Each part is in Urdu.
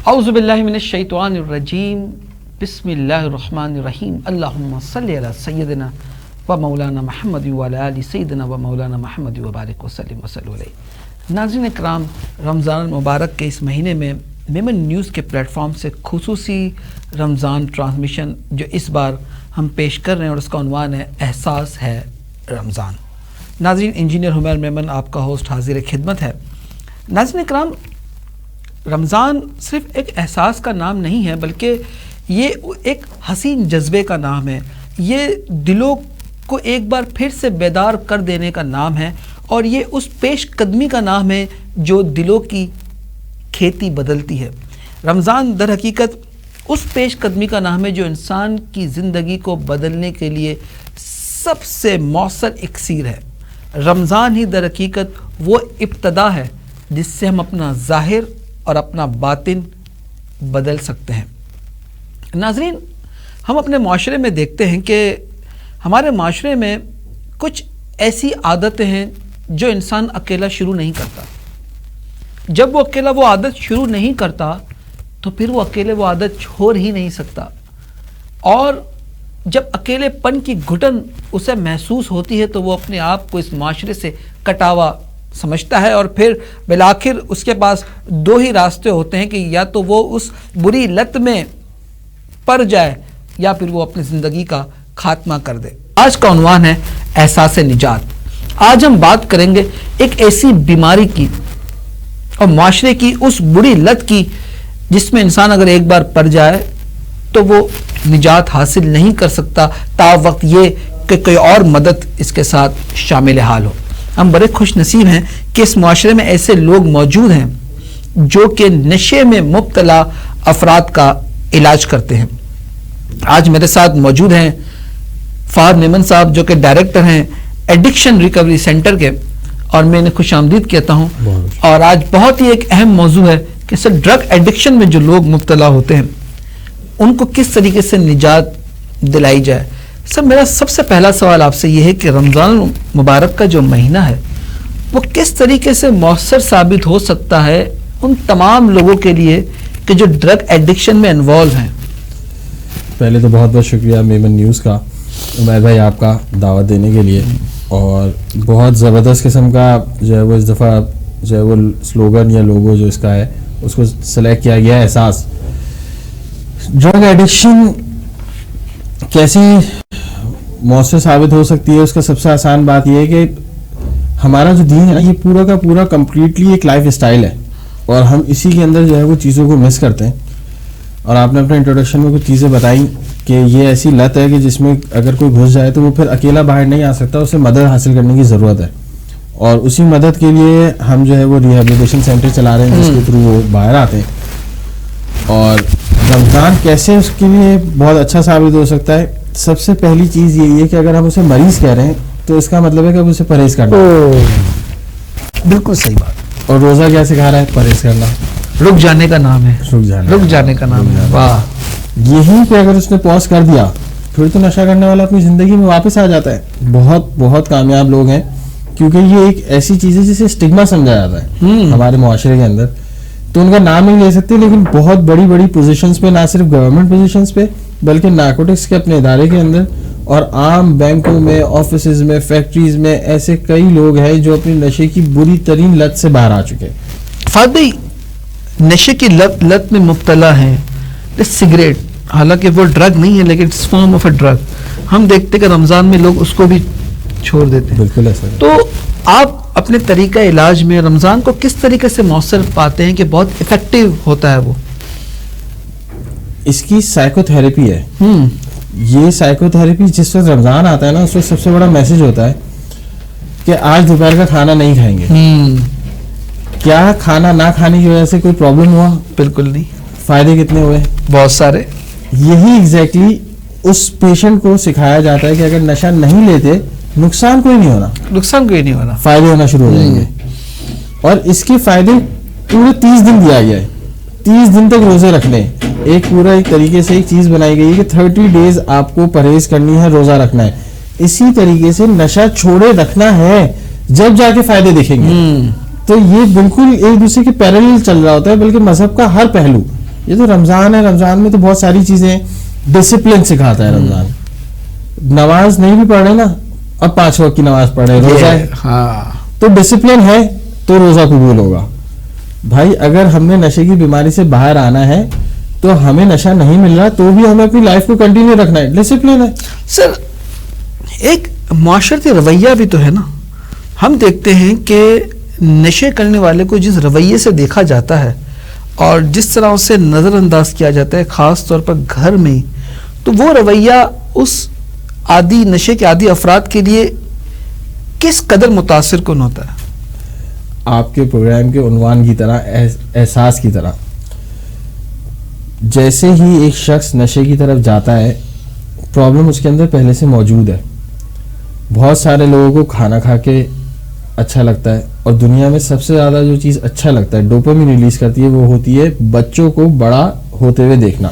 اعوذ باللہ من الشیطان الرجیم بسم اللہ الرحمن الرحیم اللہم صلی علی سیدنا و مولانا محمد و علی آل سیدنا و مولانا محمد و بارک وسلم وصلی علیہ۔ ناظرین اکرام، رمضان المبارک کے اس مہینے میں میمن نیوز کے پلیٹ فارم سے خصوصی رمضان ٹرانسمیشن جو اس بار ہم پیش کر رہے ہیں اور اس کا عنوان ہے احساس ہے رمضان۔ ناظرین، انجینئر حمیر میمن آپ کا ہوسٹ حاضر خدمت ہے۔ ناظرین اکرام، رمضان صرف ایک احساس کا نام نہیں ہے بلکہ یہ ایک حسین جذبے کا نام ہے۔ یہ دلوں کو ایک بار پھر سے بیدار کر دینے کا نام ہے اور یہ اس پیش قدمی کا نام ہے جو دلوں کی کھیتی بدلتی ہے۔ رمضان در حقیقت اس پیش قدمی کا نام ہے جو انسان کی زندگی کو بدلنے کے لیے سب سے مؤثر اکسیر ہے۔ رمضان ہی در حقیقت وہ ابتدا ہے جس سے ہم اپنا ظاہر اور اپنا باطن بدل سکتے ہیں۔ ناظرین، ہم اپنے معاشرے میں دیکھتے ہیں کہ ہمارے معاشرے میں کچھ ایسی عادتیں ہیں جو انسان اکیلا شروع نہیں کرتا۔ جب وہ اکیلا وہ عادت شروع نہیں کرتا تو پھر وہ اکیلے وہ عادت چھوڑ ہی نہیں سکتا، اور جب اکیلے پن کی گھٹن اسے محسوس ہوتی ہے تو وہ اپنے آپ کو اس معاشرے سے کٹا ہوا سمجھتا ہے، اور پھر بالآخر اس کے پاس دو ہی راستے ہوتے ہیں کہ یا تو وہ اس بری لت میں پڑ جائے یا پھر وہ اپنی زندگی کا خاتمہ کر دے۔ آج کا عنوان ہے احساس نجات۔ آج ہم بات کریں گے ایک ایسی بیماری کی اور معاشرے کی اس بری لت کی جس میں انسان اگر ایک بار پڑ جائے تو وہ نجات حاصل نہیں کر سکتا تا وقت یہ کہ کوئی اور مدد اس کے ساتھ شامل حال ہو۔ ہم بڑے خوش نصیب ہیں کہ اس معاشرے میں ایسے لوگ موجود ہیں جو کہ نشے میں مبتلا افراد کا علاج کرتے ہیں۔ آج میرے ساتھ موجود ہیں فہد میمن صاحب جو کہ ڈائریکٹر ہیں ایڈکشن ریکوری سینٹر کے، اور میں انہیں خوش آمدید کہتا ہوں۔ اور آج بہت ہی ایک اہم موضوع ہے کہ سر ڈرگ ایڈکشن میں جو لوگ مبتلا ہوتے ہیں ان کو کس طریقے سے نجات دلائی جائے۔ سر، میرا سب سے پہلا سوال آپ سے یہ ہے کہ رمضان مبارک کا جو مہینہ ہے وہ کس طریقے سے مؤثر ثابت ہو سکتا ہے ان تمام لوگوں کے لیے کہ جو ڈرگ ایڈکشن میں انوالو ہیں؟ پہلے تو بہت بہت شکریہ میمن نیوز کا، عمیر بھائی، آپ کا دعوت دینے کے لیے، اور بہت زبردست قسم کا جو ہے وہ اس دفعہ جو ہے وہ سلوگن یا لوگو جو اس کا ہے اس کو سلیکٹ کیا گیا ہے، احساس۔ ڈرگ ایڈکشن کیسی مؤثر ثابت ہو سکتی ہے؟ اس کا سب سے آسان بات یہ ہے کہ ہمارا جو دین ہے نا، یہ پورا کا پورا کمپلیٹلی ایک لائف اسٹائل ہے، اور ہم اسی کے اندر جو ہے وہ چیزوں کو مس کرتے ہیں۔ اور آپ نے اپنے انٹروڈکشن میں کچھ چیزیں بتائیں کہ یہ ایسی لت ہے کہ جس میں اگر کوئی گھس جائے تو وہ پھر اکیلا باہر نہیں آ سکتا، اسے مدد حاصل کرنے کی ضرورت ہے، اور اسی مدد کے لیے ہم جو ہے وہ ریہیبلیٹیشن سینٹر چلا رہے ہیں جس کے تھرو وہ باہر آتے ہیں۔ اور رمضان کیسے اس کے لیے بہت اچھا ثابت ہو سکتا ہے؟ سب سے پہلی چیز یہی ہے کہ اگر ہم اسے مریض کہہ رہے ہیں تو اس کا مطلب ہے کہ اب اسے پرہیز کرنا۔ بالکل صحیح بات۔ اور روزہ کیا سکھا رہا ہے؟ پرہیز کرنا، رک جانے کا نام ہے، رک جانے کا نام ہے۔ واہ! یہی کہ اگر اس نے پاز کر دیا پھر تو نشہ کرنے والا اپنی زندگی میں واپس آ جاتا ہے۔ بہت بہت کامیاب لوگ ہیں، کیونکہ یہ ایک ایسی چیز ہے جسے اسٹگما سمجھا جاتا ہے ہمارے معاشرے کے اندر، تو ان کا نام نہیں لے سکتے، لیکن بہت بڑی بڑی پوزیشنز پہ، نہ صرف گورنمنٹ پوزیشنز پہ بلکہ نارکوٹکس کے اپنے ادارے کے اندر اور عام بینکوں میں، آفیسز میں، فیکٹریز میں ایسے کئی لوگ ہیں جو اپنی نشے کی بری ترین لت سے باہر آ چکے ہیں۔ فہد بھائی، نشے کی لت میں مبتلا ہیں، سگریٹ، حالانکہ وہ ڈرگ نہیں ہے لیکن it's form of a drug, ہم دیکھتے کہ رمضان میں لوگ اس کو بھی چھوڑ دیتے ہیں۔ بالکل ایسا۔ تو آپ اپنے طریقہ علاج میں رمضان کو کس طریقے سے مؤثر پاتے ہیں کہ بہت افیکٹو ہوتا ہے وہ؟ اس کی سائیکو تھراپی ہے۔ یہ سائیکو تھراپی جس وقت رمضان آتا ہے نا، اس وقت سب سے بڑا میسج ہوتا ہے کہ آج دوپہر کا کھانا نہیں کھائیں گے۔ کیا کھانا نہ کھانے کی وجہ سے کوئی پرابلم ہوا؟ بالکل نہیں۔ فائدے کتنے ہوئے؟ بہت سارے۔ یہی ایگزیکٹلی اس پیشنٹ کو سکھایا جاتا ہے کہ اگر نشہ نہیں لیتے نقصان کوئی نہیں ہونا، نقصان کوئی نہیں ہونا، فائدے ہونا شروع ہو جائیں گے۔ اور اس کے فائدے پورے 30 دن دیا گیا ہے، 30 دن تک روزے رکھنے، ایک پورا ایک طریقے سے ایک چیز بنائی گئی ہے کہ 30 ڈیز آپ کو پرہیز کرنی ہے، روزہ رکھنا ہے۔ اسی طریقے سے نشہ چھوڑے رکھنا ہے، جب جا کے فائدے دکھیں گے۔ تو یہ بالکل ایک دوسرے کے پیرالل چل رہا ہوتا ہے، بلکہ مذہب کا ہر پہلو یہ تو رمضان ہے, رمضان میں تو بہت ساری چیزیں, ڈسپلن سکھاتا ہے رمضان. نماز نہیں بھی پڑھ رہے نا, اب 5 وقت کی نماز پڑھ رہے, روزہ ہے, تو ڈسپلن ہے تو روزہ قبول ہوگا. بھائی اگر ہم نے نشے کی بیماری سے باہر آنا ہے تو ہمیں نشہ نہیں مل رہا تو بھی ہمیں اپنی لائف کو کنٹینیو رکھنا ہے, ڈسپلن ہے. سر ایک معاشرتی رویہ بھی تو ہے نا. ہم دیکھتے ہیں کہ نشے کرنے والے کو جس رویے سے دیکھا جاتا ہے اور جس طرح اسے نظر انداز کیا جاتا ہے خاص طور پر گھر میں, تو وہ رویہ اس عادی نشے کے عادی افراد کے لیے کس قدر متاثر کن ہوتا ہے؟ آپ کے پروگرام کے عنوان کی طرح, احساس کی طرح, جیسے ہی ایک شخص نشے کی طرف جاتا ہے پرابلم اس کے اندر پہلے سے موجود ہے. بہت سارے لوگوں کو کھانا کھا کے اچھا لگتا ہے, اور دنیا میں سب سے زیادہ جو چیز اچھا لگتا ہے, ڈوپامین ریلیز کرتی ہے, وہ ہوتی ہے بچوں کو بڑا ہوتے ہوئے دیکھنا.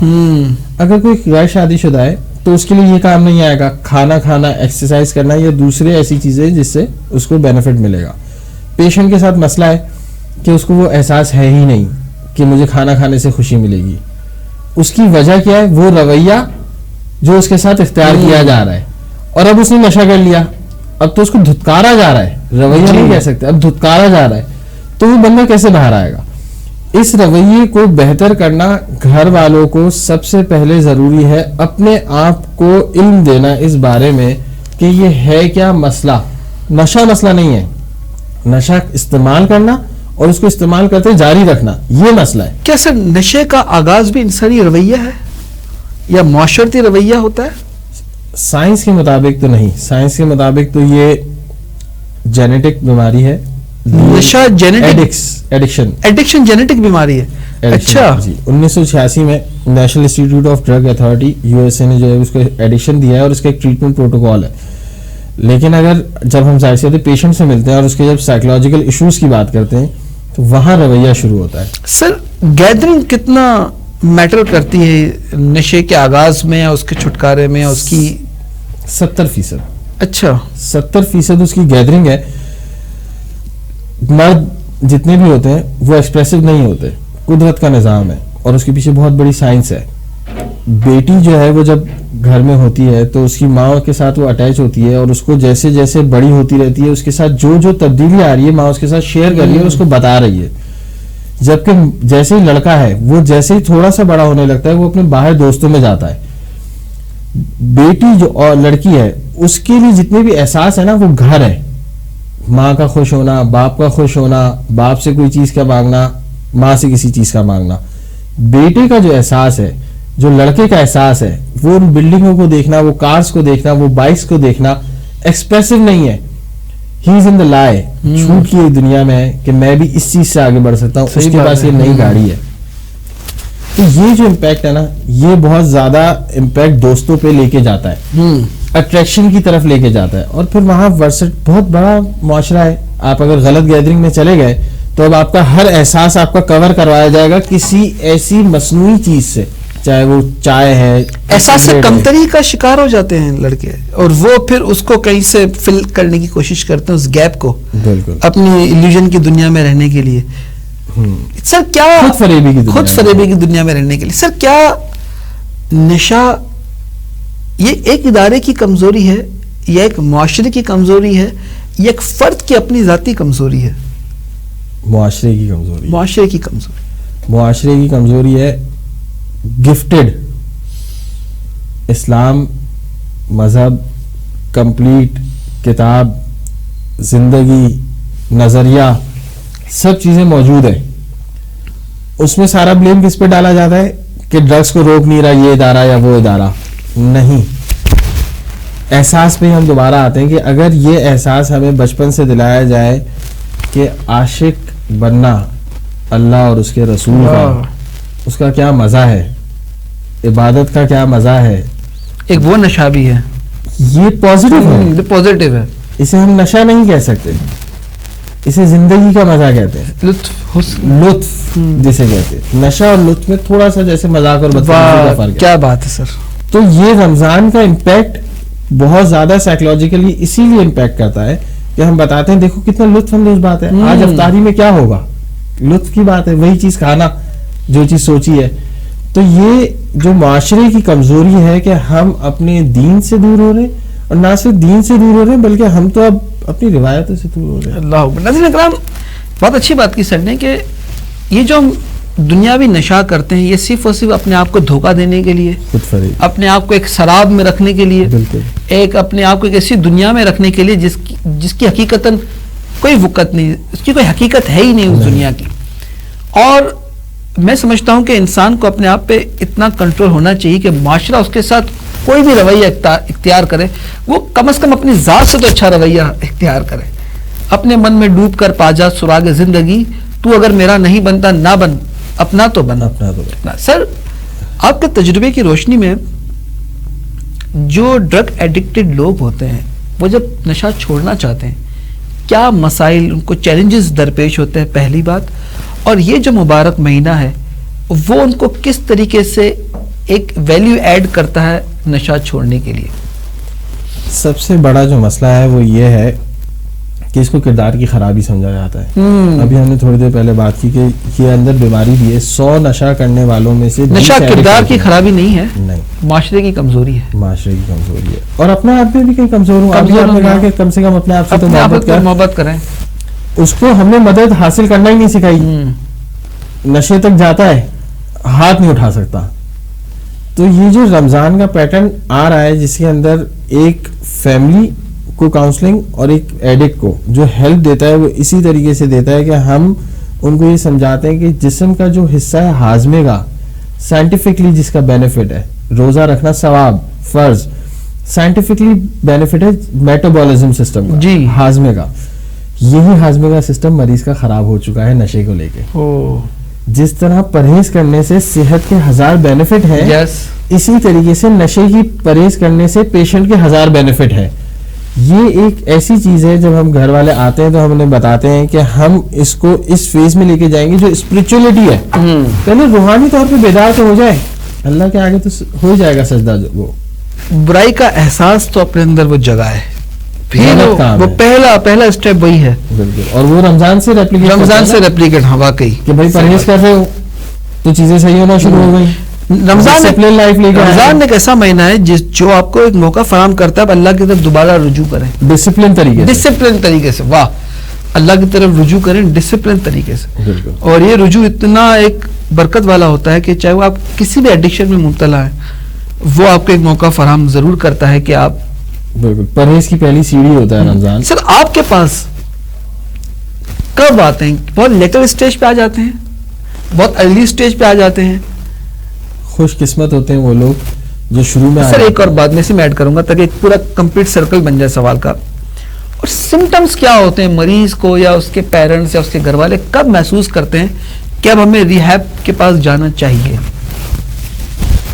اگر کوئی غیر شادی شدہ ہے تو اس کے لیے یہ کام نہیں آئے گا, کھانا کھانا, ایکسرسائز کرنا یا دوسرے ایسی چیزیں جس سے اس کو بینیفٹ ملے گا. پیشنٹ کے ساتھ مسئلہ ہے کہ اس کو وہ احساس ہے ہی نہیں کہ مجھے کھانا کھانے سے خوشی ملے گی. اس کی وجہ کیا ہے؟ وہ رویہ جو اس کے ساتھ اختیار کیا جا رہا ہے, اور اب اس نے نشہ کر لیا, اب تو اس کو دھتکارا جا رہا ہے, رویہ نہیں کہہ سکتے, اب دھتکارا جا رہا ہے, تو وہ بندہ کیسے باہر آئے گا؟ اس رویے کو بہتر کرنا گھر والوں کو سب سے پہلے ضروری ہے. اپنے آپ کو علم دینا اس بارے میں کہ یہ ہے کیا مسئلہ. نشہ مسئلہ نہیں ہے, نشہ استعمال کرنا اور اس کو استعمال کرتے جاری رکھنا یہ مسئلہ ہے. کیا سر نشے کا آغاز بھی انسانی رویہ ہے یا معاشرتی رویہ ہوتا ہے؟ سائنس کے مطابق تو نہیں, سائنس کے مطابق تو یہ جینیٹک بیماری ہے. نشہ ایڈکشن جینیٹک بیماری ہے. اچھا جی, 1986 میں national institute of drug authority USA نے جو ہے اس کو ایڈکشن دیا ہے, اور اس کا ایک ٹریٹمنٹ پروٹوکول ہے. لیکن اگر جب ہم ظاہر سے پیشنٹ سے ملتے ہیں اور اس کے جب سائیکولوجیکل ایشوز کی بات کرتے ہیں تو وہاں رویہ شروع ہوتا ہے. سر گیدرنگ کتنا میٹر کرتی ہے نشے کے آغاز میں یا اس کے چھٹکارے میں, اس کی 70%. اچھا 70% اس کی گیدرنگ ہے. مرد جتنے بھی ہوتے ہیں وہ ایکسپریسو نہیں ہوتے, قدرت کا نظام ہے اور اس کے پیچھے بہت بڑی سائنس ہے. بیٹی جو ہے وہ جب گھر میں ہوتی ہے تو اس کی ماں کے ساتھ وہ اٹیچ ہوتی ہے, اور اس کو جیسے جیسے بڑی ہوتی رہتی ہے اس کے ساتھ جو جو تبدیلی آ رہی ہے ماں اس کے ساتھ شیئر کر رہی ہے, اس کو بتا رہی ہے. جبکہ جیسے ہی لڑکا ہے وہ جیسے ہی تھوڑا سا بڑا ہونے لگتا ہے وہ اپنے باہر دوستوں میں جاتا ہے. بیٹی جو اور لڑکی ہے اس کے لیے جتنے بھی احساس ہے نا وہ گھر ہے, ماں کا خوش ہونا, باپ کا خوش ہونا, باپ سے کوئی چیز کا مانگنا, ماں سے کسی چیز کا مانگنا. بیٹے کا جو احساس ہے, جو لڑکے کا احساس ہے, وہ ان بلڈنگوں کو دیکھنا, وہ کارز کو دیکھنا, وہ بائکس کو دیکھنا, ایکسپریسو نہیں ہے. ہی از ان دا لائی, جھوٹ کی ایک دنیا میں ہے کہ میں بھی اس چیز سے آگے بڑھ سکتا ہوں, اس کے پاس یہ نئی گاڑی ہے. تو یہ جو امپیکٹ ہے نا یہ بہت زیادہ امپیکٹ دوستوں پہ لے کے جاتا ہے, اٹریکشن کی طرف لے کے جاتا ہے, اور پھر وہاں بہت بڑا معاشرہ ہے. آپ اگر غلط گیدرنگ میں چلے گئے تو اب آپ کا ہر احساس آپ کا کور کروایا جائے گا کسی ایسی مصنوعی چیز سے, چاہے وہ چائے ہے. احساس کمتری کا شکار ہو جاتے ہیں لڑکے, اور وہ پھر اس کو کہیں سے فل کرنے کی کوشش کرتے ہیں, اس گیپ کو بالکل اپنی ایلیوژن کی دنیا میں رہنے کے لیے. سر کیا خود فریبی کی دنیا میں رہنے کے لیے, سر کیا نشہ یہ ایک ادارے کی کمزوری ہے یا ایک معاشرے کی کمزوری ہے یا ایک فرد کی اپنی ذاتی کمزوری ہے؟ معاشرے کی کمزوری ہے. گفٹڈ اسلام مذہب, کمپلیٹ کتاب, زندگی, نظریہ, سب چیزیں موجود ہیں. اس میں سارا بلیم کس پہ ڈالا جاتا ہے کہ ڈرگس کو روک نہیں رہا یہ ادارہ یا وہ ادارہ. نہیں, احساس پہ ہم دوبارہ آتے ہیں کہ اگر یہ احساس ہمیں بچپن سے دلایا جائے کہ عاشق بننا اللہ اور اس کے رسول کا, اس کا کیا مزہ ہے, عبادت کا کیا مزہ ہے, ایک وہ نشہ بھی ہے, یہ پازیٹیو ہے. اسے ہم نشہ نہیں کہہ سکتے, اسے زندگی کا مزہ کہتے ہیں, لطف جسے کہتے ہیں. نشہ اور لطف میں تھوڑا سا جیسے مذاق اور بدتمیزی کا فرق ہے. کیا بات ہے سر. تو یہ رمضان کا امپیکٹ بہت زیادہ سائیکولوجیکلی اسی لیے امپیکٹ کرتا ہے کہ ہم بتاتے ہیں دیکھو کتنا لطف اندوز بات ہے. آج افطاری میں کیا ہوگا, لطف کی بات ہے, وہی چیز کھانا جو چیز سوچی ہے. تو یہ جو معاشرے کی کمزوری ہے کہ ہم اپنے دین سے دور ہو رہے ہیں, اور نہ صرف دین سے دور ہو رہے ہیں بلکہ ہم تو اب اپنی روایتوں سے دور ہو رہے ہیں. اللہ ناظرین کرام, بہت اچھی بات کی سر نے کہ یہ جو ہم دنیاوی نشہ کرتے ہیں یہ صرف اور صرف اپنے آپ کو دھوکہ دینے کے لیے, خود فریب, اپنے آپ کو ایک سراب میں رکھنے کے لیے, بالکل, ایک اپنے آپ کو ایک ایسی دنیا میں رکھنے کے لیے جس کی حقیقتاً کوئی وقت نہیں, اس کی کوئی حقیقت ہے ہی نہیں اس دنیا کی. اور میں سمجھتا ہوں کہ انسان کو اپنے آپ پہ اتنا کنٹرول ہونا چاہیے کہ معاشرہ اس کے ساتھ کوئی بھی رویہ اختیار کرے, وہ کم از کم اپنی ذات سے تو اچھا رویہ اختیار کرے. اپنے من میں ڈوب کر پا جا سراغ زندگی, تو اگر میرا نہیں بنتا نہ بن, اپنا تو بن. سر, آپ کے تجربے کی روشنی میں جو ڈرگ ایڈکٹڈ لوگ ہوتے ہیں وہ جب نشہ چھوڑنا چاہتے ہیں کیا مسائل, ان کو چیلنجز درپیش ہوتے ہیں پہلی بات, اور یہ جو مبارک مہینہ ہے وہ ان کو کس طریقے سے ایک ویلیو ایڈ کرتا ہے نشہ چھوڑنے کے لیے؟ سب سے بڑا جو مسئلہ ہے وہ یہ ہے کہ اس کو کردار کی خرابی سمجھا جاتا ہے. ابھی ہم نے تھوڑی دیر پہلے بات کی کہ یہ اندر بیماری بھی ہے. 100 نشہ کرنے والوں میں سے نشہ کردار کی خرابی نہیں ہے, نہیں, معاشرے کی کمزوری ہے. معاشرے کی کمزوری ہے, اور اپنے آپ میں بھی کہیں کمزور ہوں. ابھی آپ نے کہا کہ کم سے کم اپنے آپ سے تو محبت کریں. اس کو ہم نے مدد حاصل کرنا ہی نہیں سکھائی. نشے تک جاتا ہے, ہاتھ نہیں اٹھا سکتا. تو یہ جو رمضان کا پیٹرن آ رہا ہے جس کے اندر ایک فیملی کو کاؤنسلنگ اور ایک ایڈکٹ کو جو ہیلپ دیتا ہے وہ اسی طریقے سے دیتا ہے کہ ہم ان کو یہ سمجھاتے ہیں کہ جسم کا جو حصہ ہے ہاضمے کا, سائنٹیفکلی جس کا بینیفٹ ہے, روزہ رکھنا ثواب فرض, سائنٹیفکلی بینیفٹ ہے میٹابولزم سسٹم کا, جی ہاضمے کا. یہی ہاضمے کا سسٹم مریض کا خراب ہو چکا ہے نشے کو لے کے. جس طرح پرہیز کرنے سے صحت کے 1000 بینیفٹ ہے, اسی طریقے سے نشے کی پرہیز کرنے سے پیشنٹ کے 1000 بینیفٹ ہے. یہ ایک ایسی چیز ہے جب ہم گھر والے آتے ہیں تو ہم انہیں بتاتے ہیں کہ ہم اس کو اس فیز میں لے کے جائیں گے جو اسپرچولیٹی ہے. پہلے روحانی طور پہ بیدار تو ہو جائے, اللہ کے آگے تو ہو جائے گا سجدہ. وہ برائی کا احساس تو اپنے اندر وہ جگہ ہے, وہ پہلا اسٹیپ وہی ہے. بالکل, اور وہ رمضان سے ریپلیکیٹ. ہاں واقعی کہ بھائی پرہیز کر رہے ہو تو چیزیں صحیح ہونا شروع ہو گئی. رمضان ایک ایسا مہینہ ہے جو آپ کو ایک موقع فراہم کرتا ہے اللہ کی طرف دوبارہ رجوع کریں ڈسپلن طریقے سے. واہ, اللہ کی طرف رجوع کریں ڈسپلن طریقے سے. اور یہ رجوع اتنا ایک برکت والا ہوتا ہے کہ چاہے وہ آپ کسی بھی ایڈکشن میں مبتلا ہیں وہ آپ کو ایک موقع فراہم ضرور کرتا ہے کہ آپ بالکل پرہیز کی پہلی سیڑھی ہوتا ہے رمضان. سر آپ کے پاس کب آتے ہیں؟ بہت لیٹر اسٹیج پہ آ جاتے ہیں, بہت ارلی اسٹیج پہ آ جاتے ہیں؟ خوش قسمت ہوتے ہیں وہ لوگ جو شروع میں. سر ایک اور بات میں سے میں ایڈ کروں گا تاکہ ایک پورا کمپلیٹ سرکل بن جائے سوال کا. اور سمٹمز کیا ہوتے ہیں مریض کو یا اس کے پیرنٹس یا اس کے گھر والے کب محسوس کرتے ہیں کہ اب ہمیں ریہیب کے پاس جانا چاہیے؟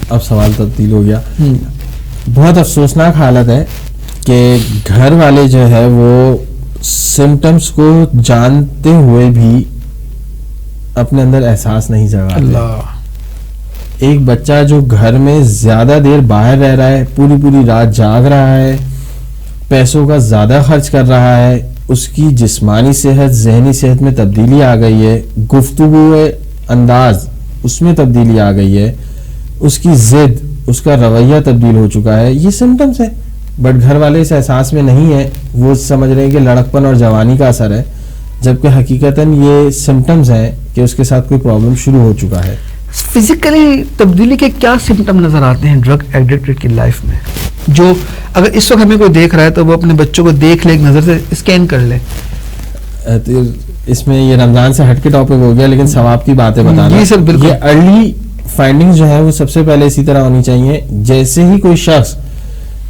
اب سوال تبدیل ہو گیا. بہت افسوسناک حالت ہے کہ گھر والے جو ہے وہ سمٹمز کو جانتے ہوئے بھی اپنے اندر احساس نہیں جگاتے. ایک بچہ جو گھر میں زیادہ دیر باہر رہ رہا ہے, پوری رات جاگ رہا ہے, پیسوں کا زیادہ خرچ کر رہا ہے, اس کی جسمانی صحت ذہنی صحت میں تبدیلی آ گئی ہے, گفتگو انداز اس میں تبدیلی آ گئی ہے, اس کی ضد اس کا رویہ تبدیل ہو چکا ہے. یہ سمٹمز ہے, بٹ گھر والے اس احساس میں نہیں ہے. وہ سمجھ رہے ہیں کہ لڑکپن اور جوانی کا اثر ہے, جبکہ حقیقتاً یہ سمٹمز ہیں کہ اس کے ساتھ کوئی پرابلم شروع ہو چکا ہے. فزیکلی تبدیلی کے کیا سمٹم نظر آتے ہیں ڈرگ ایڈکٹڈ کی لائف میں, جو اگر اس وقت ہمیں کوئی دیکھ رہا ہے تو وہ اپنے بچوں کو دیکھ لے, ایک نظر سے اسکین کر لے؟ اس میں یہ رمضان سے ہٹ کے ٹاپک ہو گیا, لیکن ثواب کی باتیں بتانا. جی سر بالکل. یہ ارلی فائنڈنگ جو ہے وہ سب سے پہلے اسی طرح ہونی چاہیے. جیسے ہی کوئی شخص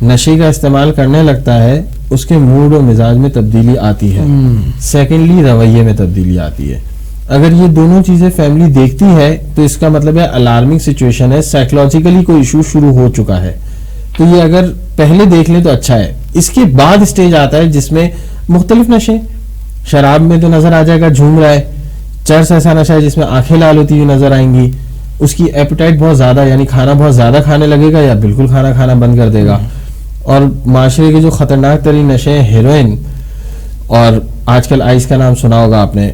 نشے کا استعمال کرنے لگتا ہے اس کے موڈ و مزاج میں تبدیلی آتی ہے. سیکنڈلی رویے میں تبدیلی آتی ہے. اگر یہ دونوں چیزیں فیملی دیکھتی ہے تو اس کا مطلب ہے الارمنگ سچویشن ہے, سائیکولوجیکلی کوئی ایشو شروع ہو چکا ہے. تو یہ اگر پہلے دیکھ لیں تو اچھا ہے. اس کے بعد اسٹیج آتا ہے جس میں مختلف نشے, شراب میں تو نظر آ جائے گا جھوم رہا ہے, چرس ایسا نشہ ہے جس میں آنکھیں لال ہوتی ہوئی نظر آئیں گی, اس کی ایپیٹائٹ بہت زیادہ یعنی کھانا بہت زیادہ کھانے لگے گا یا بالکل کھانا کھانا بند کر دے گا. اور معاشرے کے جو خطرناک ترین نشے ہیں ہیروئن, اور آج کل آئس کا نام سنا ہوگا آپ نے.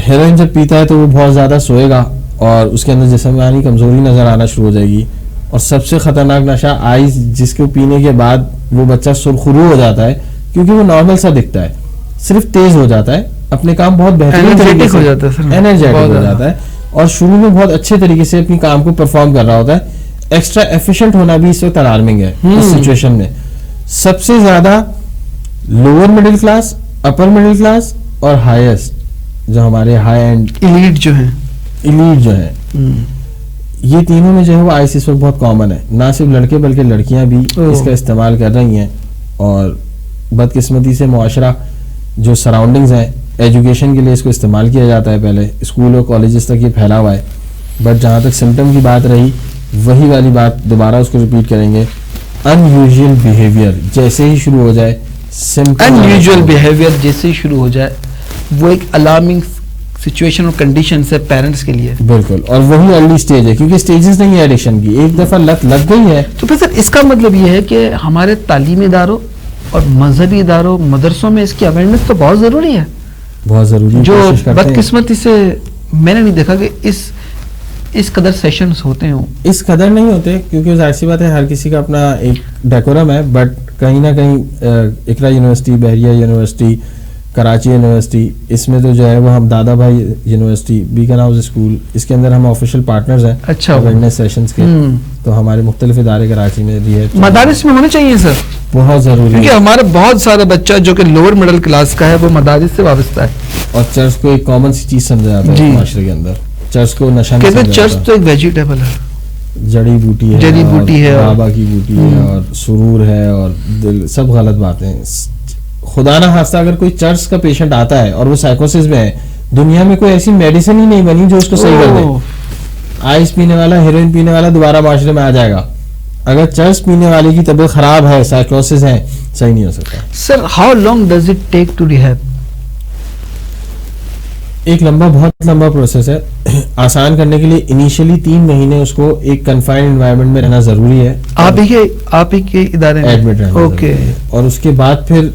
ہیروئن جب پیتا ہے تو وہ بہت زیادہ سوئے گا, اور اس کے اندر جسمانی کمزوری نظر آنا شروع ہو جائے گی. اور سب سے خطرناک نشہ آئس، جس کو پینے کے بعد وہ بچہ سرخرو ہو جاتا ہے کیونکہ وہ نارمل سا دکھتا ہے، صرف تیز ہو جاتا ہے، اپنے کام بہت بہترین طریقے سے انرجیٹک ہو جاتا ہے اور شروع میں بہت اچھے طریقے سے اپنی کام کو پرفارم کر رہا ہوتا ہے. ایکسٹرا ایفیشینٹ ہونا بھی اس وقت الارمنگ ہے اس سچویشن میں. سب سے زیادہ lower middle class, upper middle class اور ہائیسٹ جو ہمارے ہائی اینڈ ایلیٹ جو ہیں یہ تینوں میں جو ہے وہ آئس اس وقت بہت کامن ہے. نہ صرف لڑکے بلکہ لڑکیاں بھی اس کا استعمال کر رہی ہیں. اور بدقسمتی سے معاشرہ جو سراؤنڈنگز ہیں، ایجوکیشن کے لیے اس کو استعمال کیا جاتا ہے، پہلے اسکول اور کالجز تک یہ پھیلا ہوا ہے. بٹ جہاں تک سمٹم کی بات رہی، وہی والی بات دوبارہ اس کو ریپیٹ کریں گے. ان یوزول بیہیویئر جیسے ہی شروع ہو جائے، وہ ایک الارمنگ سچویشن اور کنڈیشن ہے پیرنٹس کے لیے. بالکل. اور وہی ارلی اسٹیج ہے کیونکہ اسٹیجز نہیں ہے ایڈکشن کی، ایک دفعہ لت لگ گئی ہے. تو پھر سر اس کا مطلب یہ ہے کہ ہمارے تعلیمی اداروں اور مذہبی اداروں، مدرسوں میں اس کی اویئرنیس تو بہت ضروری ہے. بہت ضروری. جو بدقسمتی سے میں نے نہیں دیکھا کہ اس قدر سیشنز ہوتے ہوں. اس قدر نہیں ہوتے کیونکہ ظاہر سی بات ہے ہر کسی کا اپنا ایک ڈیکورم ہے. بٹ کہیں نہ کہیں اقرا یونیورسٹی، بحریہ یونیورسٹی، کراچی یونیورسٹی، اس میں تو جو ہے وہ ہم دادا بھائی یونیورسٹی، بیکن ہاؤس اسکول، اس کے اندر ہم آفیشیل پارٹنرز ہیں اویئرنیس سیشنز کے. تو ہمارے مختلف ادارے کراچی میں مدارس میں ہونے چاہیے سر، بہت ضروری ہے. کیونکہ ہمارا بہت سارا بچہ جو کہ لوور مڈل کلاس کا ہے وہ مدارس سے وابستہ ہے. اور چرچ کو ایک کامن سی چیز سمجھا جاتا ہے معاشرے کے اندر. چرچ کو نشہ نہیں سمجھا جاتا. چرچ تو ایک ویجیٹیبل ہے، جڑی بوٹی ہے، بابا کی بوٹی ہے اور سرور ہے اور دل، سب غلط باتیں. خدا نہ خواستہ اگر کوئی چرچ کا پیشنٹ آتا ہے اور وہ سائیکوسس میں ہے، دنیا میں کوئی ایسی میڈیسن ہی نہیں بنی جو اس کو صحیح کر دے. آئس پینے والا، ہیروئن پینے والا دوبارہ معاشرے میں آ جائے گا. اگر چرچ پینے والے کی طبیعت خراب ہے، سائیکوسس ہے، صحیح نہیں ہو سکتا. Sir how long does it take to rehab? ایک بہت لمبا پروسیس ہے. آسان کرنے کے لیے انیشیلی 3 مہینے اس کو ایک کنفائنڈ انوائرمنٹ میں رہنا ضروری ہے. آپ ہی کے ادارے میں ایڈمٹ رہنا. اوکے. اور اس کے بعد پھر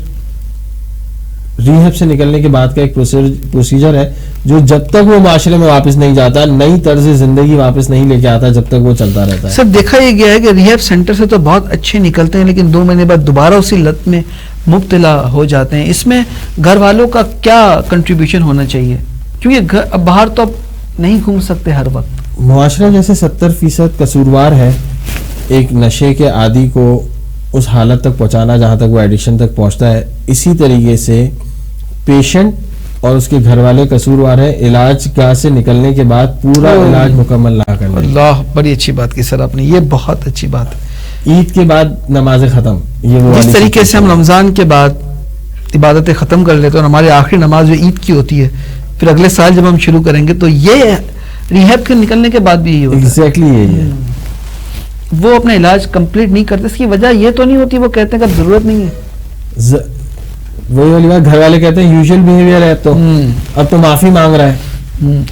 ریہب سے نکلنے کے بعد کا ایک پروسیجر ہے جو جب تک وہ معاشرے میں واپس نہیں جاتا، نئی طرز زندگی واپس نہیں لے کے آتا، جب تک وہ چلتا رہتا ہے. سر دیکھا یہ گیا ہے کہ ریہب سینٹر سے تو بہت اچھے نکلتے ہیں لیکن 2 مہینے بعد دوبارہ اسی لت میں مبتلا ہو جاتے ہیں. اس میں گھر والوں کا کیا کنٹریبیوشن ہونا چاہیے؟ کیونکہ اب باہر تو اب نہیں گھوم سکتے ہر وقت. معاشرہ جیسے 70% قصوروار ہے ایک نشے کے عادی کو اس حالت تک پہنچانا جہاں تک وہ ایڈکشن تک پہنچتا ہے، اسی طریقے سے پیشنٹ اور اس کے گھر والے قصوروار ہے علاج گاہ سے نکلنے کے بعد پورا علاج مکمل نہ کرنا. اللہ، بڑی اچھی بات کی سر آپ نے، یہ بہت اچھی بات ہے. عید کے بعد نماز ختم، یہ وہ جس طریقے سے ہم رمضان کے بعد عبادتیں ختم کر لیتے ہیں اور ہماری آخری نماز جو عید کی ہوتی ہے، پھر اگلے سال جب ہم شروع کریں گے تو یہ ریہب کے نکلنے کے بعد بھی یہی ہوتا ہے. ایگزیکٹلی یہی ہے. وہ اپنا علاج کمپلیٹ نہیں کرتے. اس کی وجہ یہ تو نہیں ہوتی وہ کہتے ہیں کہ ضرورت نہیں ہے. وہی والی بات، گھر والے کہتے ہیں یوزول بیہیویئر ہے، اب تو معافی مانگ رہا ہے.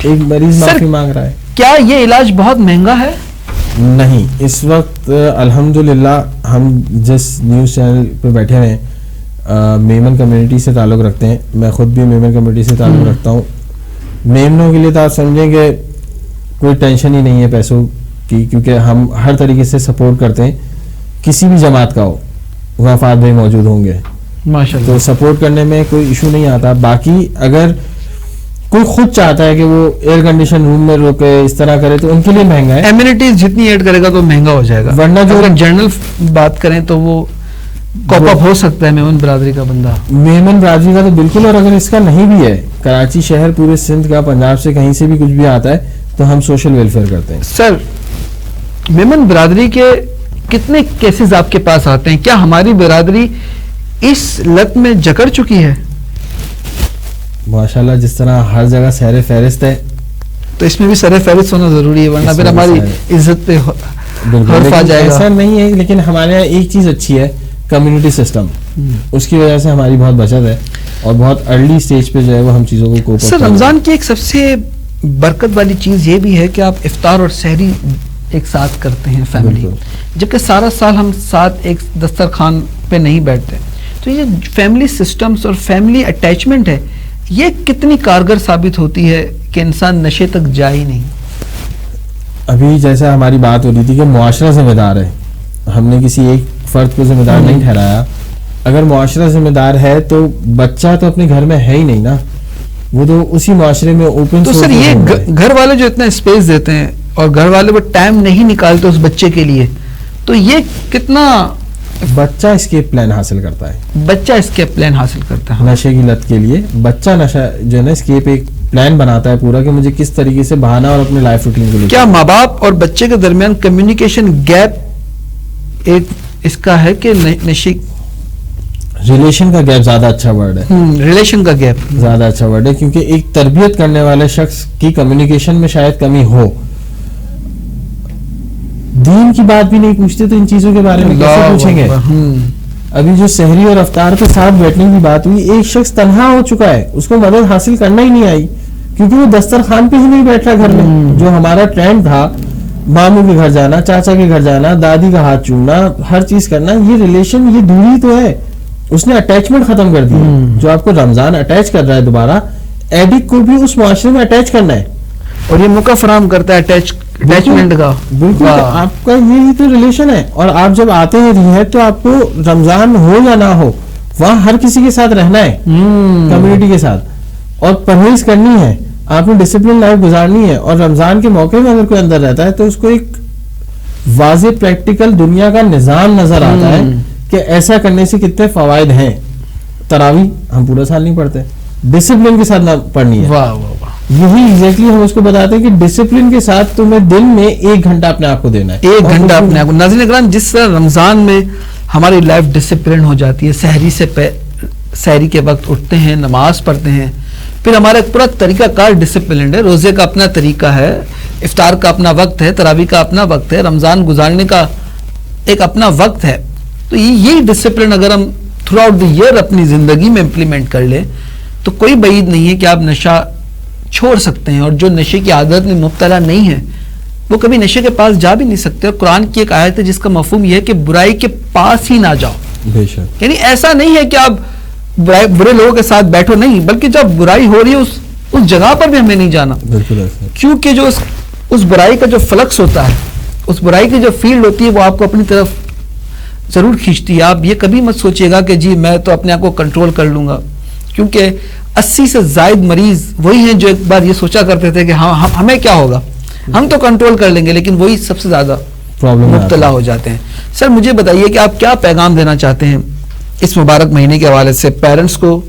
ایک مریض معافی مانگ رہا ہے. کیا یہ علاج بہت مہنگا ہے؟ نہیں، اس وقت الحمدللہ ہم جس نیوز چینل پہ بیٹھے ہوئے ہیں میمن کمیونٹی سے تعلق رکھتے ہیں. میں خود بھی میمن کمیونٹی سے تعلق رکھتا ہوں. میمنوں کے لیے تو آپ سمجھیں کہ کوئی ٹینشن ہی نہیں ہے پیسوں کی، کیونکہ ہم ہر طریقے سے سپورٹ کرتے ہیں. کسی بھی جماعت کا ہو، وفات بھائی موجود ہوں گے ماشاءاللہ، تو سپورٹ کرنے میں کوئی ایشو نہیں آتا. باقی اگر کوئی خود چاہتا ہے کہ وہ ایئر کنڈیشن روم میں روکے، اس طرح کرے، تو ان کے لیے مہنگا ہے. ایمینٹیز جتنی ایڈ کرے گا تو مہنگا ہو جائے گا. ورنہ جو جنرل بات کریں تو وہ کاپ اپ ہو سکتا ہے میمن برادری کا بندہ. میمن برادری کا تو بالکل. اور اگر اس کا نہیں بھی ہے، کراچی شہر، پورے سندھ کا، پنجاب سے کہیں سے بھی کچھ بھی آتا ہے تو ہم سوشل ویلفیئر کرتے ہیں. سر میمن برادری کے کتنے کیسز آپ کے پاس آتے ہیں؟ کیا ہماری برادری اس لت میں جکڑ چکی ہے؟ ماشاءاللہ جس طرح ہر جگہ سیر فہرست ہے تو اس میں بھی سر فہرست ہونا ضروری ہے، ورنہ پھر ہماری عزت پہ حرف آ جائے گا. ایسا نہیں ہے، لیکن ہمارے یہاں ایک چیز اچھی ہے، کمیونٹی سسٹم. اس کی وجہ سے ہماری بہت بچت ہے اور بہت ارلی سٹیج پہ جو ہے وہ ہم چیزوں کو کوپ. سر رمضان کی ایک سب سے برکت والی چیز یہ بھی ہے کہ آپ افطار اور سحری ایک ساتھ کرتے ہیں فیملی، جبکہ سارا سال ہم ساتھ ایک دسترخوان پہ نہیں بیٹھتے. تو یہ فیملی سسٹمز اور فیملی اٹیچمنٹ ہے، یہ کتنی کارگر ثابت ہوتی ہے کہ انسان نشے تک جائے ہی نہیں؟ ابھی جیسے ہماری بات ہو رہی تھی کہ معاشرہ ذمہ دار ہے, ہم نے کسی ایک فرد کو ذمہ دار نہیں ٹھہرایا. اگر معاشرہ ذمہ دار ہے تو بچہ تو اپنے گھر میں ہے ہی نہیں نا, وہ تو اسی معاشرے میں اوپن. تو سر یہ گھر والے جو اتنا اسپیس دیتے ہیں اور گھر والے وہ ٹائم نہیں نکالتے اس بچے کے لیے, تو یہ کتنا بچہ اسکیپ پلان حاصل کرتا ہے, بچہ اسکیپ پلان حاصل کرتا ہے نشے کی لت کے لیے. بچہ نشہ جو ہے نا اسکیپ ایک پلان بناتا ہے پورا کہ مجھے کس طریقے سے بہانا اور اپنے لائف روٹین کو لے. کیا ماں باپ اور بچے کے درمیان کمیونیکیشن گیپ ایک اس کا ہے کہ نشے ریلیشن کا گیپ زیادہ اچھا ورڈ ہے, ریلیشن کا گیپ زیادہ اچھا ورڈ ہے, کیونکہ ایک تربیت کرنے والے شخص کی کمیونیکیشن میں شاید کمی ہو. دین کی بات بھی نہیں پوچھتے تو ان چیزوں کے بارے میں کیسے پوچھیں گے. ابھی جو سحری اور افطار کے ساتھ بیٹھنے کی بات ہوئی, ایک شخص تنہا ہو چکا ہے, اس کو مدد حاصل کرنا ہی نہیں آئی کیونکہ وہ دسترخوان پہ ہی نہیں بیٹھ رہا گھر میں. جو ہمارا ٹرینڈ تھا ماموں کے گھر جانا, چاچا کے گھر جانا, دادی کا ہاتھ چومنا, ہر چیز کرنا, یہ ریلیشن, یہ دوری تو ہے. اس نے اٹیچمنٹ ختم کر دی. جو آپ کو رمضان اٹیچ کر رہا ہے دوبارہ, ایڈک کو بھی اس معاشرے میں اٹیچ کرنا ہے اور یہ موقع فراہم کرتا ہے اٹیچمنٹ کا. بالکل, آپ کا یہی تو ریلیشن ہے. اور آپ جب آتے ہیں تو آپ کو رمضان ہو یا نہ ہو وہاں ہر کسی کے ساتھ رہنا ہے, کمیونٹی کے ساتھ, اور پرہیز کرنی ہے, آپ نے ڈسپلن لائف گزارنی ہے. اور رمضان کے موقع میں اگر کوئی اندر رہتا ہے تو اس کو ایک واضح پریکٹیکل دنیا کا نظام نظر آتا ہے کہ ایسا کرنے سے کتنے فوائد ہیں. تراویح ہم پورا سال نہیں پڑھتے, ڈسپلن کے ساتھ نہ پڑھنی ہے. یہی ایگزیکٹلی ہم اس کو بتاتے ہیں کہ ڈسپلن کے ساتھ تمہیں دن میں 1 گھنٹہ اپنے آپ کو دینا ہے, 1 گھنٹہ اپنے آپ کو. ناظرین اکرام, جس طرح رمضان میں ہماری لائف ڈسپلن ہو جاتی ہے, سحری کے وقت اٹھتے ہیں, نماز پڑھتے ہیں, پھر ہمارا ایک پورا طریقہ کار ڈسپلنڈ ہے. روزے کا اپنا طریقہ ہے, افطار کا اپنا وقت ہے, تراویح کا اپنا وقت ہے, رمضان گزارنے کا ایک اپنا وقت ہے. تو یہی ڈسپلن اگر ہم تھرو آؤٹ دی ایئر اپنی زندگی میں امپلیمنٹ کر لیں تو کوئی بعید نہیں ہے کہ آپ نشہ چھوڑ سکتے ہیں. اور جو نشے کی عادت میں مبتلا نہیں ہے وہ کبھی نشے کے پاس جا بھی نہیں سکتے. اور قرآن کی ایک آیت ہے جس کا مفہوم یہ ہے کہ برائی کے پاس ہی نہ جاؤ. بے شک, یعنی ایسا نہیں ہے کہ آپ برے لوگوں کے ساتھ بیٹھو, نہیں, بلکہ جب برائی ہو رہی ہے اس جگہ پر بھی ہمیں نہیں جانا. کیونکہ جو اس برائی کا جو فلکس ہوتا ہے, اس برائی کی جو فیلڈ ہوتی ہے وہ آپ کو اپنی طرف ضرور کھینچتی ہے. آپ یہ کبھی مت سوچیے گا کہ جی میں تو اپنے آپ کو کنٹرول کر لوں گا, کیونکہ 80 سے زائد مریض وہی ہیں جو ایک بار یہ سوچا کرتے تھے کہ ہاں ہمیں کیا ہوگا, ہم تو کنٹرول کر لیں گے, لیکن وہی سب سے زیادہ مبتلا ہو جاتے ہیں. سر مجھے بتائیے کہ آپ کیا پیغام دینا چاہتے ہیں اس مبارک مہینے کے حوالے سے پیرنٹس کو,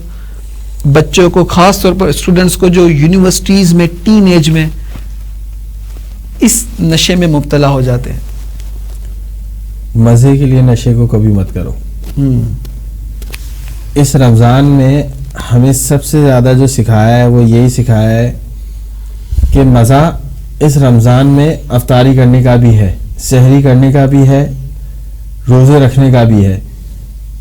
بچوں کو, خاص طور پر اسٹوڈنٹس کو جو یونیورسٹیز میں ٹین ایج میں اس نشے میں مبتلا ہو جاتے ہیں. مزے کے لیے نشے کو کبھی مت کرو. اس رمضان میں ہمیں سب سے زیادہ جو سکھایا ہے وہ یہی سکھایا ہے کہ مزہ اس رمضان میں افطاری کرنے کا بھی ہے, سحری کرنے کا بھی ہے, روزے رکھنے کا بھی ہے.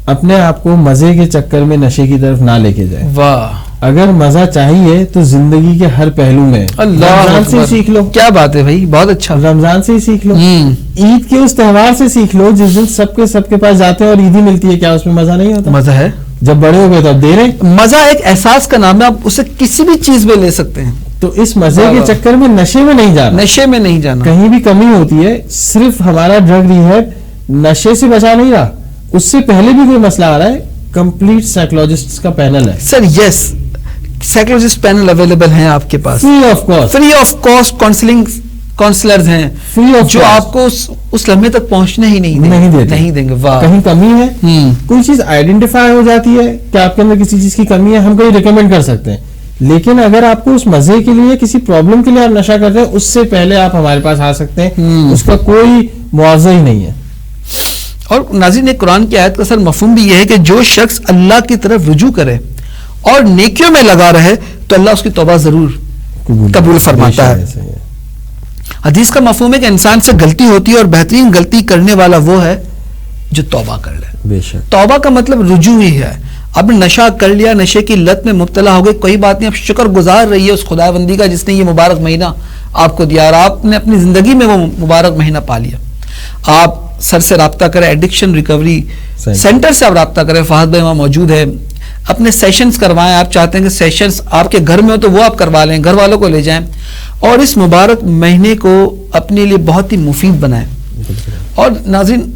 اپنے آپ کو مزے کے چکر میں نشے کی طرف نہ لے کے جائے. واہ, اگر مزہ چاہیے تو زندگی کے ہر پہلو میں رمضان سے سیکھ لو. کیا بات ہے بھائی, بہت اچھا. رمضان سے ہی سیکھ لو, عید کے اس تہوار سے سیکھ لو جس دن سب کے پاس جاتے ہیں اور عیدی ملتی ہے. کیا اس میں مزہ نہیں ہوتا؟ مزہ ہے. جب بڑے ہو گئے تو اب دے رہے. مزہ ایک احساس کا نام ہے, آپ اسے کسی بھی چیز میں لے سکتے ہیں. تو اس مزے کے چکر میں نشے میں نہیں جانا, نشے میں نہیں جانا. کہیں بھی کمی ہوتی ہے, صرف ہمارا ڈرگ ریہیب نشے سے بچا نہیں رہا, اس سے پہلے بھی کوئی مسئلہ آ رہا ہے. کمپلیٹ سائیکولوجسٹ کا پینل ہے سر. یس, سائیکولوجسٹ پینل اویلیبل ہیں آپ کے پاس, فری آف کاسٹ کاؤنسلرز ہیں جو آپ کو اس لمحے تک پہنچنے ہی نہیں دیں گے. کہیں کمی ہے, کوئی چیز آئیڈینٹیفائی ہو جاتی ہے کہ آپ کے اندر کسی چیز کی کمی ہے, ہم کوئی ریکمینڈ کر سکتے ہیں. لیکن اگر آپ کو اس مزے کے لیے کسی پرابلم کے لیے آپ نشہ کر رہے ہیں, اس سے پہلے آپ ہمارے پاس آ سکتے ہیں, اس کا کوئی معاوضہ ہی نہیں ہے. اور ناظرین, ایک قرآن کی آیت کا سر مفہوم بھی یہ ہے کہ جو شخص اللہ کی طرف رجوع کرے اور نیکیوں میں لگا رہے تو اللہ اس کی توبہ ضرور قبول فرماتا ہے. حدیث کا مفہوم ہے کہ انسان سے غلطی ہوتی ہے اور بہترین غلطی کرنے والا وہ ہے جو توبہ کر لے. بے شک, توبہ کا مطلب رجوع ہی ہے. اب نشہ کر لیا, نشے کی لت میں مبتلا ہو گئے, کوئی بات نہیں, اب شکر گزار رہی ہے اس خداوندی کا جس نے یہ مبارک مہینہ آپ کو دیا اور آپ نے اپنی زندگی میں وہ مبارک مہینہ پا لیا. آپ سر سے رابطہ کریں, ایڈکشن ریکوری سینٹر سے آپ رابطہ کریں, فہد بھائی وہاں موجود ہے, اپنے سیشنز کروائیں. آپ چاہتے ہیں کہ سیشنز آپ کے گھر میں ہو تو وہ آپ کروا لیں, گھر والوں کو لے جائیں, اور اس مبارک مہینے کو اپنے لیے بہت ہی مفید بنائیں. اور ناظرین,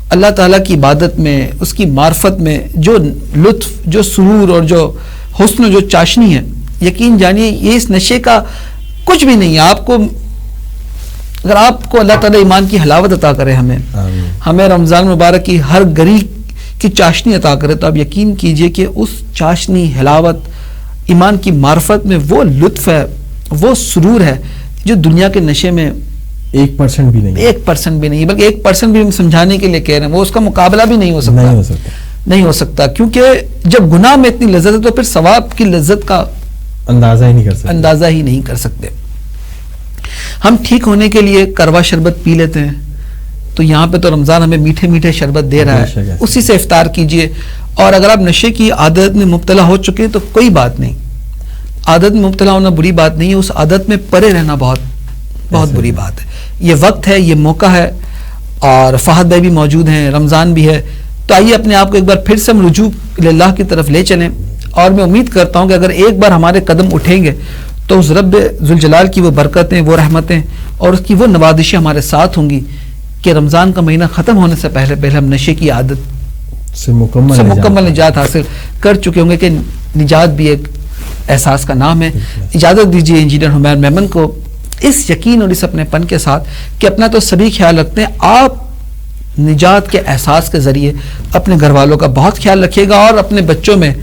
اللہ تعالیٰ کی عبادت میں, اس کی معرفت میں جو لطف, جو سرور اور جو حسن و جو چاشنی ہے, یقین جانیے یہ اس نشے کا کچھ بھی نہیں ہے. آپ کو اگر آپ کو اللہ تعالیٰ ایمان کی حلاوت عطا کرے, ہمیں رمضان مبارک کی ہر گری کی چاشنی عطا کرے, تو آپ یقین کیجئے کہ اس چاشنی, حلاوت, ایمان کی معرفت میں وہ لطف ہے, وہ سرور ہے جو دنیا کے نشے میں 1% بھی نہیں, 1% بھی نہیں, بلکہ 1% بھی ہم سمجھانے کے لیے کہہ رہے ہیں, وہ اس کا مقابلہ بھی نہیں ہو سکتا, کیونکہ جب گناہ میں اتنی لذت ہے تو پھر ثواب کی لذت کا اندازہ ہی نہیں کر سکتے. ہم ٹھیک ہونے کے لیے کروا شربت پی لیتے ہیں, تو یہاں پہ تو رمضان ہمیں میٹھے میٹھے شربت دے رہا ہے, اسی سے افطار کیجئے. اور اگر آپ نشے کی عادت میں مبتلا ہو چکے تو کوئی بات نہیں, عادت میں مبتلا ہونا بری بات نہیں ہے, اس عادت میں پرے رہنا بہت بری بات ہے. یہ وقت ہے, یہ موقع ہے, اور فہد بھائی بھی موجود ہیں, رمضان بھی ہے, تو آئیے اپنے آپ کو ایک بار پھر سے ہم رجوع اللہ کی طرف لے چلیں. اور میں امید کرتا ہوں کہ اگر ایک بار ہمارے قدم اٹھیں گے تو اس رب ذوالجلال کی وہ برکتیں, وہ رحمتیں اور اس کی وہ نوازشیں ہمارے ساتھ ہوں گی کہ رمضان کا مہینہ ختم ہونے سے پہلے ہم نشے کی عادت سے مکمل نجات حاصل کر چکے ہوں گے, کہ نجات بھی ایک احساس کا نام ہے. اجازت دیجیے انجینئر حمیر میمن کو اس یقین اور اس اپنے پن کے ساتھ کہ اپنا تو سبھی خیال رکھتے ہیں, آپ نجات کے احساس کے ذریعے اپنے گھر والوں کا بہت خیال رکھیے گا, اور اپنے بچوں میں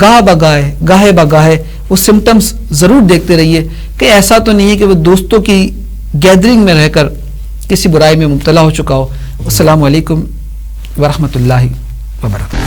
گاہے بگاہے وہ سمٹمز ضرور دیکھتے رہیے کہ ایسا تو نہیں ہے کہ وہ دوستوں کی گیدرنگ میں رہ کر کسی برائی میں مبتلا ہو چکا ہو. السلام علیکم ورحمۃ اللہ وبرکاتہ.